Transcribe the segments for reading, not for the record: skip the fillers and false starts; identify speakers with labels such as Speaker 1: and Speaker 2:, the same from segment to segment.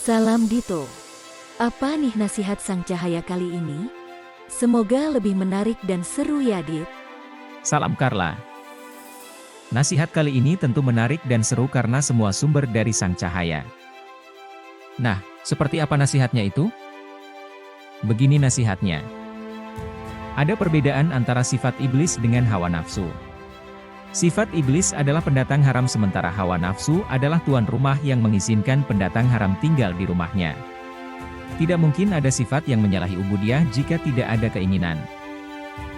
Speaker 1: Salam Dito. Apa nih nasihat Sang Cahaya kali ini? Semoga lebih menarik dan seru ya, Dit.
Speaker 2: Salam Carla. Nasihat kali ini tentu menarik dan seru karena semua sumber dari Sang Cahaya. Nah, seperti apa nasihatnya itu? Begini nasihatnya. Ada perbedaan antara sifat iblis dengan hawa nafsu. Sifat iblis adalah pendatang haram sementara hawa nafsu adalah tuan rumah yang mengizinkan pendatang haram tinggal di rumahnya. Tidak mungkin ada sifat yang menyalahi ubudiyah jika tidak ada keinginan.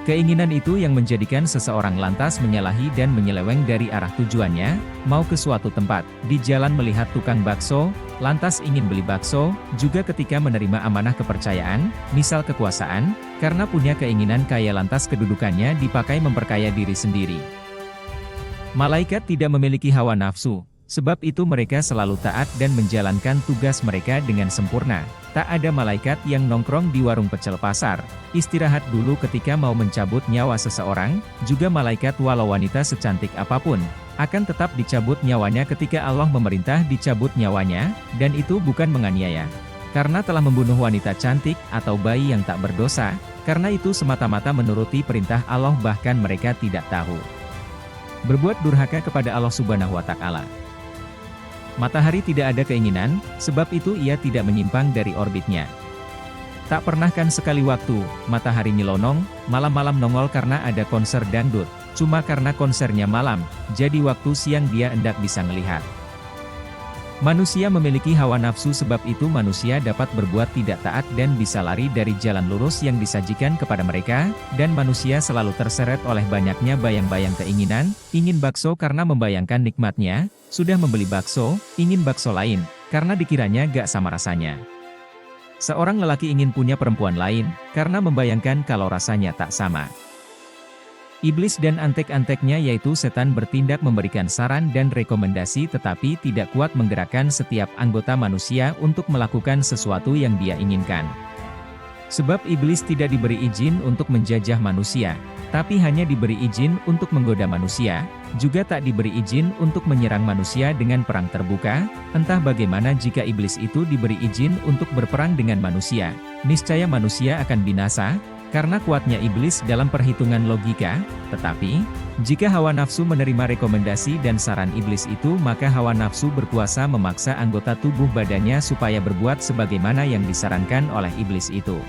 Speaker 2: Keinginan itu yang menjadikan seseorang lantas menyalahi dan menyeleweng dari arah tujuannya, mau ke suatu tempat, di jalan melihat tukang bakso, lantas ingin beli bakso, juga ketika menerima amanah kepercayaan, misal kekuasaan, karena punya keinginan kaya lantas kedudukannya dipakai memperkaya diri sendiri. Malaikat tidak memiliki hawa nafsu, sebab itu mereka selalu taat dan menjalankan tugas mereka dengan sempurna. Tak ada malaikat yang nongkrong di warung pecel pasar, istirahat dulu ketika mau mencabut nyawa seseorang, juga malaikat walau wanita secantik apapun, akan tetap dicabut nyawanya ketika Allah memerintah dicabut nyawanya, dan itu bukan menganiaya. Karena telah membunuh wanita cantik atau bayi yang tak berdosa, karena itu semata-mata menuruti perintah Allah bahkan mereka tidak tahu. Berbuat durhaka kepada Allah Subhanahu wa Ta'ala. Matahari tidak ada keinginan, sebab itu ia tidak menyimpang dari orbitnya. Tak pernah kan sekali waktu, matahari nyelonong, malam-malam nongol karena ada konser dangdut, cuma karena konsernya malam, jadi waktu siang dia hendak bisa ngelihat. Manusia memiliki hawa nafsu sebab itu manusia dapat berbuat tidak taat dan bisa lari dari jalan lurus yang disajikan kepada mereka, dan manusia selalu terseret oleh banyaknya bayang-bayang keinginan, ingin bakso karena membayangkan nikmatnya, sudah membeli bakso, ingin bakso lain, karena dikiranya gak sama rasanya. Seorang lelaki ingin punya perempuan lain, karena membayangkan kalau rasanya tak sama. Iblis dan antek-anteknya yaitu setan bertindak memberikan saran dan rekomendasi tetapi tidak kuat menggerakkan setiap anggota manusia untuk melakukan sesuatu yang dia inginkan. Sebab iblis tidak diberi izin untuk menjajah manusia, tapi hanya diberi izin untuk menggoda manusia, juga tak diberi izin untuk menyerang manusia dengan perang terbuka. Entah bagaimana jika iblis itu diberi izin untuk berperang dengan manusia, niscaya manusia akan binasa, karena kuatnya iblis dalam perhitungan logika. Tetapi, jika hawa nafsu menerima rekomendasi dan saran iblis itu maka hawa nafsu berkuasa memaksa anggota tubuh badannya supaya berbuat sebagaimana yang disarankan oleh iblis itu.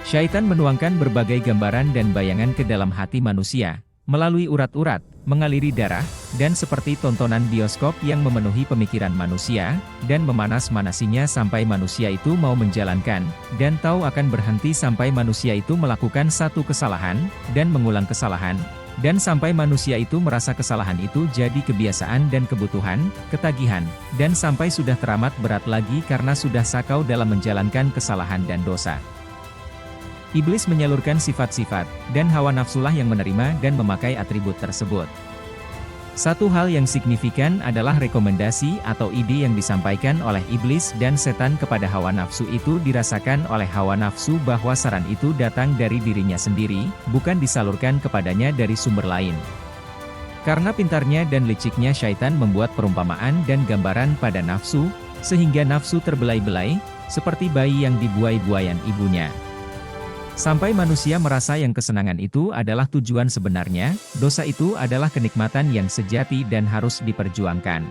Speaker 2: Syaitan menuangkan berbagai gambaran dan bayangan ke dalam hati manusia, melalui urat-urat, mengaliri darah, dan seperti tontonan bioskop yang memenuhi pemikiran manusia, dan memanas-manasinya sampai manusia itu mau menjalankan, dan tahu akan berhenti sampai manusia itu melakukan satu kesalahan, dan mengulang kesalahan, dan sampai manusia itu merasa kesalahan itu jadi kebiasaan dan kebutuhan, ketagihan, dan sampai sudah teramat berat lagi karena sudah sakau dalam menjalankan kesalahan dan dosa. Iblis menyalurkan sifat-sifat, dan hawa nafsulah yang menerima dan memakai atribut tersebut. Satu hal yang signifikan adalah rekomendasi atau ide yang disampaikan oleh iblis dan setan kepada hawa nafsu itu dirasakan oleh hawa nafsu bahwa saran itu datang dari dirinya sendiri, bukan disalurkan kepadanya dari sumber lain. Karena pintarnya dan liciknya syaitan membuat perumpamaan dan gambaran pada nafsu, sehingga nafsu terbelai-belai, seperti bayi yang dibuai-buayan ibunya. Sampai manusia merasa yang kesenangan itu adalah tujuan sebenarnya, dosa itu adalah kenikmatan yang sejati dan harus diperjuangkan.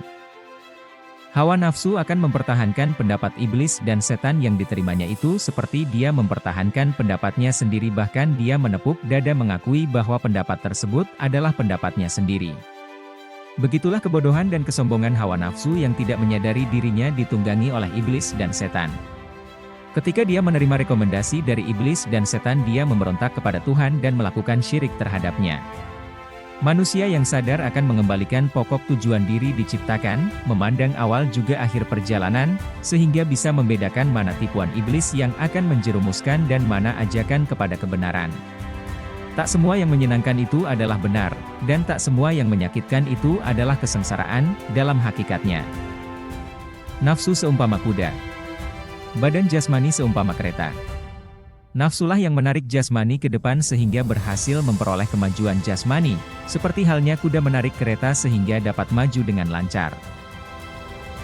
Speaker 2: Hawa nafsu akan mempertahankan pendapat iblis dan setan yang diterimanya itu seperti dia mempertahankan pendapatnya sendiri bahkan dia menepuk dada mengakui bahwa pendapat tersebut adalah pendapatnya sendiri. Begitulah kebodohan dan kesombongan hawa nafsu yang tidak menyadari dirinya ditunggangi oleh iblis dan setan. Ketika dia menerima rekomendasi dari iblis dan setan dia memberontak kepada Tuhan dan melakukan syirik terhadapnya. Manusia yang sadar akan mengembalikan pokok tujuan diri diciptakan, memandang awal juga akhir perjalanan, sehingga bisa membedakan mana tipuan iblis yang akan menjerumuskan dan mana ajakan kepada kebenaran. Tak semua yang menyenangkan itu adalah benar, dan tak semua yang menyakitkan itu adalah kesengsaraan, dalam hakikatnya. Nafsu seumpama kuda. Badan jasmani seumpama kereta. Nafsulah yang menarik jasmani ke depan sehingga berhasil memperoleh kemajuan jasmani, seperti halnya kuda menarik kereta sehingga dapat maju dengan lancar.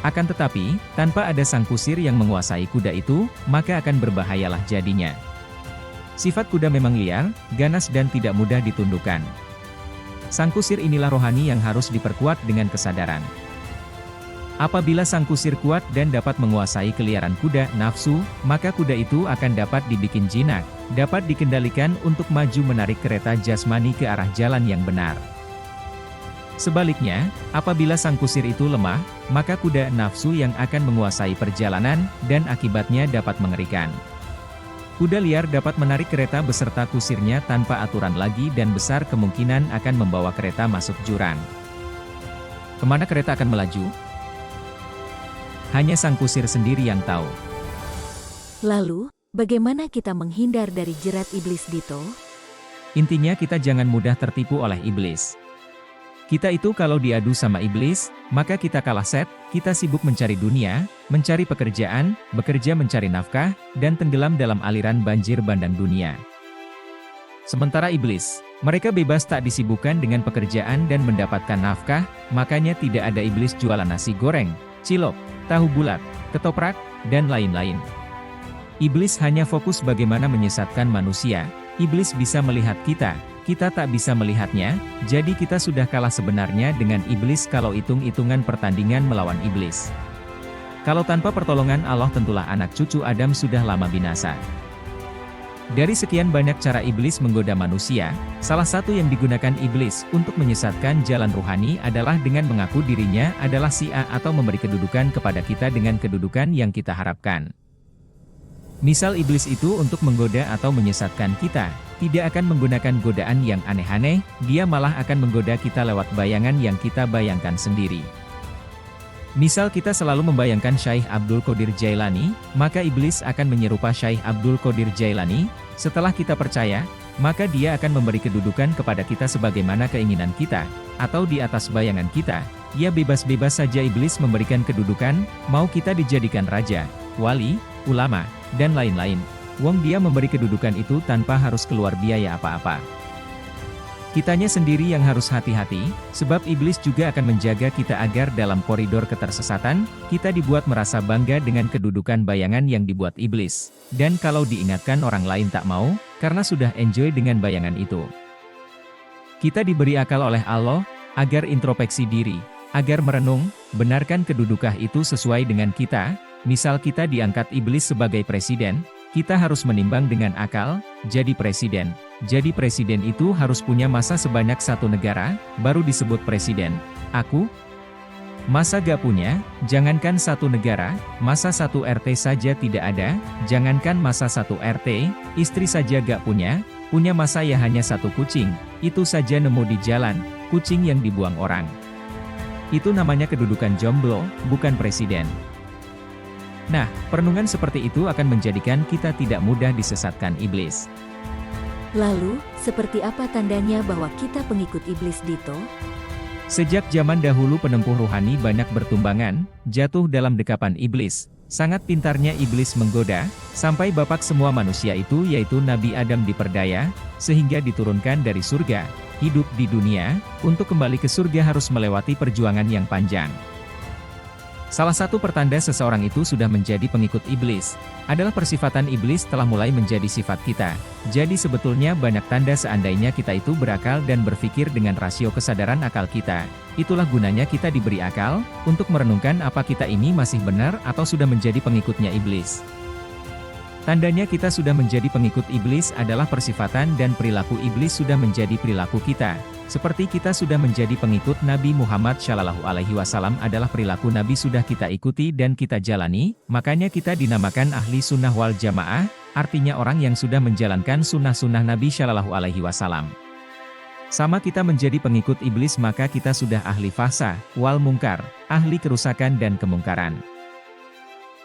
Speaker 2: Akan tetapi, tanpa ada sang kusir yang menguasai kuda itu, maka akan berbahayalah jadinya. Sifat kuda memang liar, ganas dan tidak mudah ditundukkan. Sang kusir inilah rohani yang harus diperkuat dengan kesadaran. Apabila sang kusir kuat dan dapat menguasai keliaran kuda, nafsu, maka kuda itu akan dapat dibikin jinak, dapat dikendalikan untuk maju menarik kereta jasmani ke arah jalan yang benar. Sebaliknya, apabila sang kusir itu lemah, maka kuda nafsu yang akan menguasai perjalanan, dan akibatnya dapat mengerikan. Kuda liar dapat menarik kereta beserta kusirnya tanpa aturan lagi dan besar kemungkinan akan membawa kereta masuk jurang. Kemana kereta akan melaju? Hanya sang kusir sendiri yang tahu.
Speaker 1: Lalu, bagaimana kita menghindar dari jerat iblis Dito?
Speaker 2: Intinya kita jangan mudah tertipu oleh iblis. Kita itu kalau diadu sama iblis, maka kita kalah set, kita sibuk mencari dunia, mencari pekerjaan, bekerja mencari nafkah, dan tenggelam dalam aliran banjir bandang dunia. Sementara iblis, mereka bebas tak disibukkan dengan pekerjaan dan mendapatkan nafkah, makanya tidak ada iblis jualan nasi goreng, cilok, tahu bulat, ketoprak, dan lain-lain. Iblis hanya fokus bagaimana menyesatkan manusia. Iblis bisa melihat kita tak bisa melihatnya, jadi kita sudah kalah sebenarnya dengan iblis kalau hitung-hitungan pertandingan melawan iblis. Kalau tanpa pertolongan Allah tentulah anak cucu Adam sudah lama binasa. Dari sekian banyak cara iblis menggoda manusia, salah satu yang digunakan iblis untuk menyesatkan jalan rohani adalah dengan mengaku dirinya adalah si A atau memberi kedudukan kepada kita dengan kedudukan yang kita harapkan. Misal iblis itu untuk menggoda atau menyesatkan kita, tidak akan menggunakan godaan yang aneh-aneh, dia malah akan menggoda kita lewat bayangan yang kita bayangkan sendiri. Misal kita selalu membayangkan Syekh Abdul Qadir Jailani, maka iblis akan menyerupai Syekh Abdul Qadir Jailani. Setelah kita percaya, maka dia akan memberi kedudukan kepada kita sebagaimana keinginan kita, atau di atas bayangan kita. Ya bebas-bebas saja iblis memberikan kedudukan, mau kita dijadikan raja, wali, ulama, dan lain-lain. Wong dia memberi kedudukan itu tanpa harus keluar biaya apa-apa. Kitanya sendiri yang harus hati-hati, sebab iblis juga akan menjaga kita agar dalam koridor ketersesatan, kita dibuat merasa bangga dengan kedudukan bayangan yang dibuat iblis. Dan kalau diingatkan orang lain tak mau, karena sudah enjoy dengan bayangan itu. Kita diberi akal oleh Allah, agar introspeksi diri, agar merenung, benarkan kedudukan itu sesuai dengan kita. Misal kita diangkat iblis sebagai presiden, kita harus menimbang dengan akal, jadi presiden. Jadi presiden itu harus punya masa sebanyak satu negara, baru disebut presiden. Aku? Masa gak punya, jangankan satu negara, masa satu RT saja tidak ada, jangankan masa satu RT, istri saja gak punya masa ya hanya satu kucing, itu saja nemu di jalan, kucing yang dibuang orang. Itu namanya kedudukan jomblo, bukan presiden. Nah, perenungan seperti itu akan menjadikan kita tidak mudah disesatkan iblis.
Speaker 1: Lalu, seperti apa tandanya bahwa kita pengikut iblis Dito?
Speaker 2: Sejak zaman dahulu penempuh rohani banyak bertumbangan, jatuh dalam dekapan iblis. Sangat pintarnya iblis menggoda, sampai bapak semua manusia itu yaitu Nabi Adam diperdaya, sehingga diturunkan dari surga, hidup di dunia, untuk kembali ke surga harus melewati perjuangan yang panjang. Salah satu pertanda seseorang itu sudah menjadi pengikut iblis, adalah persifatan iblis telah mulai menjadi sifat kita. Jadi sebetulnya banyak tanda seandainya kita itu berakal dan berpikir dengan rasio kesadaran akal kita. Itulah gunanya kita diberi akal, untuk merenungkan apa kita ini masih benar atau sudah menjadi pengikutnya iblis. Tandanya kita sudah menjadi pengikut iblis adalah persifatan dan perilaku iblis sudah menjadi perilaku kita. Seperti kita sudah menjadi pengikut Nabi Muhammad Shallallahu Alaihi Wasallam adalah perilaku Nabi sudah kita ikuti dan kita jalani, makanya kita dinamakan ahli sunnah wal jamaah, artinya orang yang sudah menjalankan sunnah-sunnah Nabi Shallallahu Alaihi Wasallam. Sama kita menjadi pengikut iblis maka kita sudah ahli fahsya, wal mungkar, ahli kerusakan dan kemungkaran.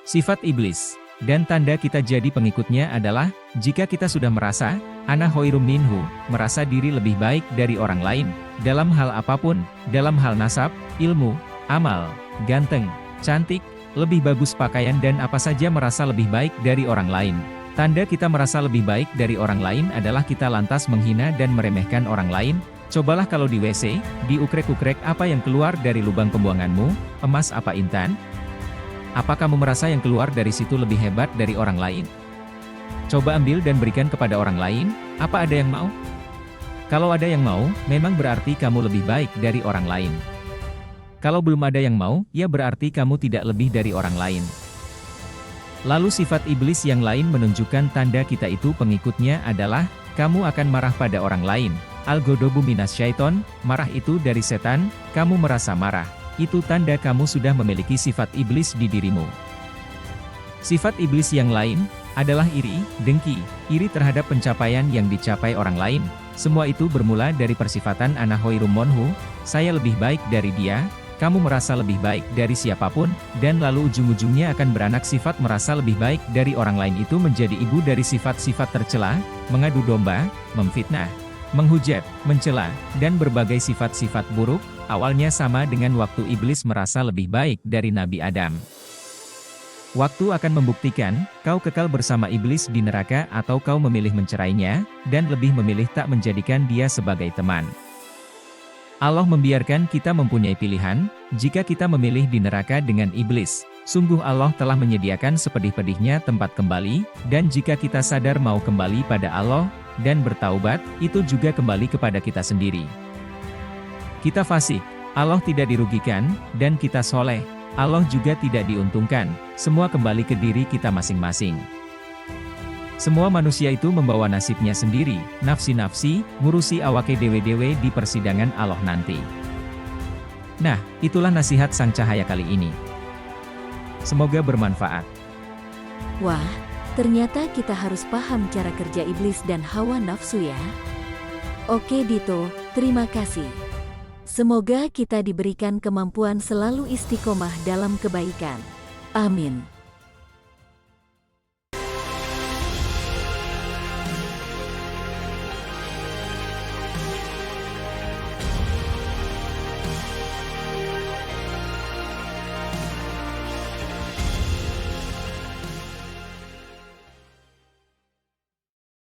Speaker 2: Sifat iblis dan tanda kita jadi pengikutnya adalah, jika kita sudah merasa, ana khairum minhu, merasa diri lebih baik dari orang lain, dalam hal apapun, dalam hal nasab, ilmu, amal, ganteng, cantik, lebih bagus pakaian dan apa saja merasa lebih baik dari orang lain. Tanda kita merasa lebih baik dari orang lain adalah kita lantas menghina dan meremehkan orang lain. Cobalah kalau di WC, diukrek-ukrek apa yang keluar dari lubang pembuanganmu, emas apa intan? Apa kamu merasa yang keluar dari situ lebih hebat dari orang lain? Coba ambil dan berikan kepada orang lain, apa ada yang mau? Kalau ada yang mau, memang berarti kamu lebih baik dari orang lain. Kalau belum ada yang mau, ya berarti kamu tidak lebih dari orang lain. Lalu sifat iblis yang lain menunjukkan tanda kita itu pengikutnya adalah, kamu akan marah pada orang lain. Al-Ghadabu minas syaiton, marah itu dari setan, kamu merasa marah. Itu tanda kamu sudah memiliki sifat iblis di dirimu. Sifat iblis yang lain adalah iri, dengki, iri terhadap pencapaian yang dicapai orang lain. Semua itu bermula dari persifatan ana khairum minhu, saya lebih baik dari dia, kamu merasa lebih baik dari siapapun, dan lalu ujung-ujungnya akan beranak sifat merasa lebih baik dari orang lain itu menjadi ibu dari sifat-sifat tercela, mengadu domba, memfitnah, menghujat, mencela, dan berbagai sifat-sifat buruk, awalnya sama dengan waktu iblis merasa lebih baik dari Nabi Adam. Waktu akan membuktikan, kau kekal bersama iblis di neraka atau kau memilih mencerainya, dan lebih memilih tak menjadikan dia sebagai teman. Allah membiarkan kita mempunyai pilihan, jika kita memilih di neraka dengan iblis. Sungguh Allah telah menyediakan sepedih-pedihnya tempat kembali, dan jika kita sadar mau kembali pada Allah, dan bertaubat, itu juga kembali kepada kita sendiri. Kita fasik, Allah tidak dirugikan, dan kita soleh, Allah juga tidak diuntungkan, semua kembali ke diri kita masing-masing. Semua manusia itu membawa nasibnya sendiri, nafsi-nafsi, ngurusi awake dewe-dewe di persidangan Allah nanti. Nah, itulah nasihat Sang Cahaya kali ini. Semoga bermanfaat.
Speaker 1: Wah, ternyata kita harus paham cara kerja iblis dan hawa nafsu ya. Oke Dito, terima kasih. Semoga kita diberikan kemampuan selalu istiqomah dalam kebaikan. Amin.